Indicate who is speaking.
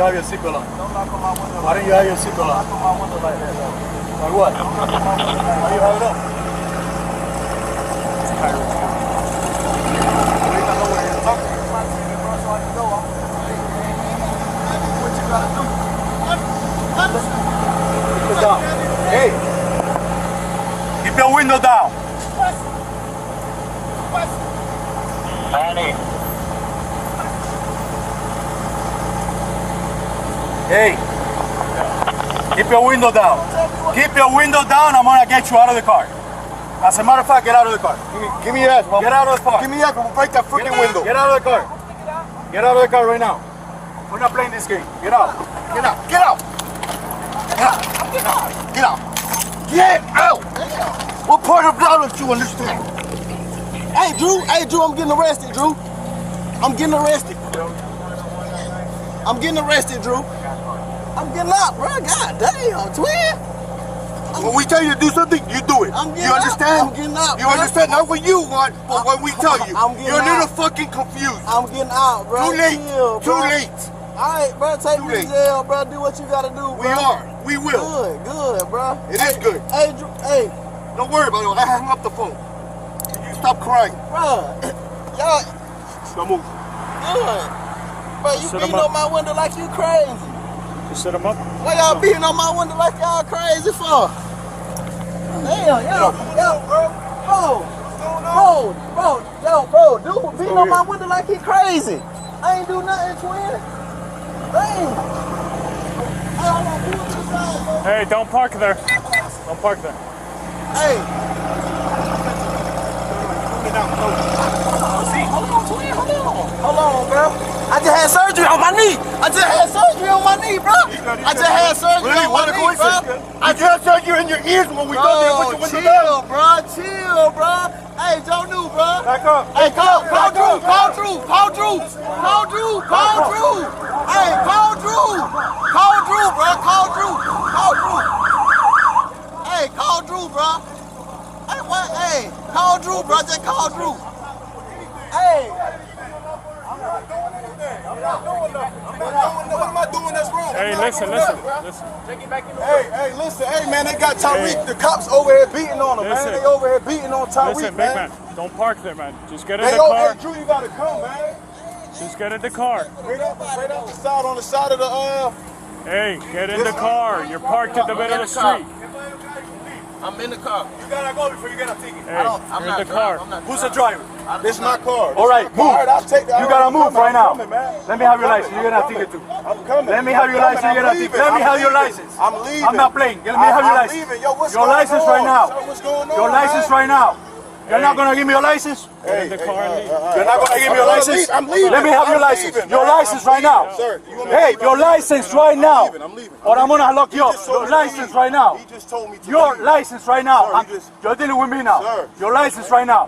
Speaker 1: have your seatbelt on?
Speaker 2: Don't knock on my window.
Speaker 1: Why don't you have your seatbelt on?
Speaker 2: Knock on my window like that, though.
Speaker 1: Like what? Why do you have it up?
Speaker 2: It's Tyreek Hill. At least I know where you're talking. It's my TV, bro, so I can know. What you gotta do?
Speaker 1: Keep it down. Hey! Keep your window down.
Speaker 2: Manny.
Speaker 1: Hey! Keep your window down. Keep your window down. I'm gonna get you out of the car. As a matter of fact, get out of the car.
Speaker 3: Give me your ass, mama.
Speaker 1: Get out of the car.
Speaker 3: Give me your ass, we'll break that freaking window.
Speaker 1: Get out of the car. Get out of the car right now. We're not playing this game. Get out.
Speaker 3: Get out. Get out. Get out. Get out. Get out. What part of that don't you understand? Hey, Drew, I'm getting arrested, Drew. I'm getting arrested. I'm getting arrested, Drew. I'm getting out, bro. God damn, twin. When we tell you to do something, you do it. You understand?
Speaker 2: I'm getting out.
Speaker 3: You understand? Not what you want, but what we tell you. You're a little fucking confused.
Speaker 2: I'm getting out, bro.
Speaker 3: Too late.
Speaker 2: Chill,
Speaker 3: Too late.
Speaker 2: Alright, bro, take me to jail, bro. Do what you gotta do, bro.
Speaker 3: We are. We will.
Speaker 2: Good, bro.
Speaker 3: It is good.
Speaker 2: Hey, Drew, hey.
Speaker 3: Don't worry about it. I hung up the phone. You stop crying.
Speaker 2: Bro, y'all.
Speaker 3: Don't move.
Speaker 2: Good. Bro, you beating on my window like you crazy.
Speaker 1: Just set him up.
Speaker 2: Why y'all beating on my window like y'all crazy for? Damn, yo, bro, dude beating on my window like he crazy. I ain't do nothing, twin. Damn.
Speaker 4: Hey, don't park there. Don't park there.
Speaker 2: Hey. Hold on, twin, hold on, bro. I just had surgery on my knee. I just had surgery on my knee, bro. I just had surgery on my knee, bro.
Speaker 3: I just heard you in your ears when we got there with your window down.
Speaker 2: Chill, bro. Hey, Joe New, bro.
Speaker 1: Back up.
Speaker 2: Hey, call Drew. Hey, call Drew, bro. Call Drew, Hey, call Drew, bro. Hey, what? Hey, call Drew, bro. Just call Drew. Hey.
Speaker 3: I'm not doing nothing. What am I doing that's wrong?
Speaker 4: Hey, listen.
Speaker 3: Hey, listen. Hey, man, they got Tyreek. The cops over here beating on him, man. They over here beating on Tyreek,
Speaker 4: Listen,
Speaker 3: man.
Speaker 4: big man, don't park there, man. Just get in
Speaker 3: Hey,
Speaker 4: the car.
Speaker 3: hey, Drew, you gotta come, man.
Speaker 4: Just get in the car.
Speaker 3: Straight up the side, on the side of the,
Speaker 4: Hey, get in the car. You're parked in the middle of the street.
Speaker 2: I'm in the car.
Speaker 1: You gotta go before you get a ticket.
Speaker 4: Hey,
Speaker 2: I'm
Speaker 4: you're in
Speaker 2: not
Speaker 4: the car.
Speaker 1: Who's the driver?
Speaker 3: This is my car.
Speaker 1: All right, move.
Speaker 3: All right, I'll take that.
Speaker 1: You gotta move right now.
Speaker 3: I'm coming, man.
Speaker 1: Let me have your license. You're gonna have a ticket too.
Speaker 3: I'm coming.
Speaker 1: Let me have your license. You're gonna have a ticket. Let me have your license.
Speaker 3: I'm leaving.
Speaker 1: I'm not playing. Let me have your license.
Speaker 3: I'm leaving. Yo, what's
Speaker 1: Your
Speaker 3: going
Speaker 1: license
Speaker 3: on?
Speaker 1: right now.
Speaker 3: Sir, what's going on,
Speaker 1: Your license
Speaker 3: man?
Speaker 1: right now. You're not gonna give me your license?
Speaker 4: Get in the car and leave.
Speaker 1: You're not gonna give me your license?
Speaker 3: I'm leaving.
Speaker 1: Let me have your license. Your license right now.
Speaker 3: Sir, you want me to
Speaker 1: Hey,
Speaker 3: leave?
Speaker 1: your license right now.
Speaker 3: I'm leaving.
Speaker 1: Or I'm gonna lock you up.
Speaker 3: just told
Speaker 1: Your
Speaker 3: me to
Speaker 1: license
Speaker 3: leave.
Speaker 1: right now.
Speaker 3: He just told me to
Speaker 1: Your
Speaker 3: leave.
Speaker 1: license right now.
Speaker 3: Sir, he just-
Speaker 1: You're dealing with me now.
Speaker 3: Sir.
Speaker 1: Your license right now.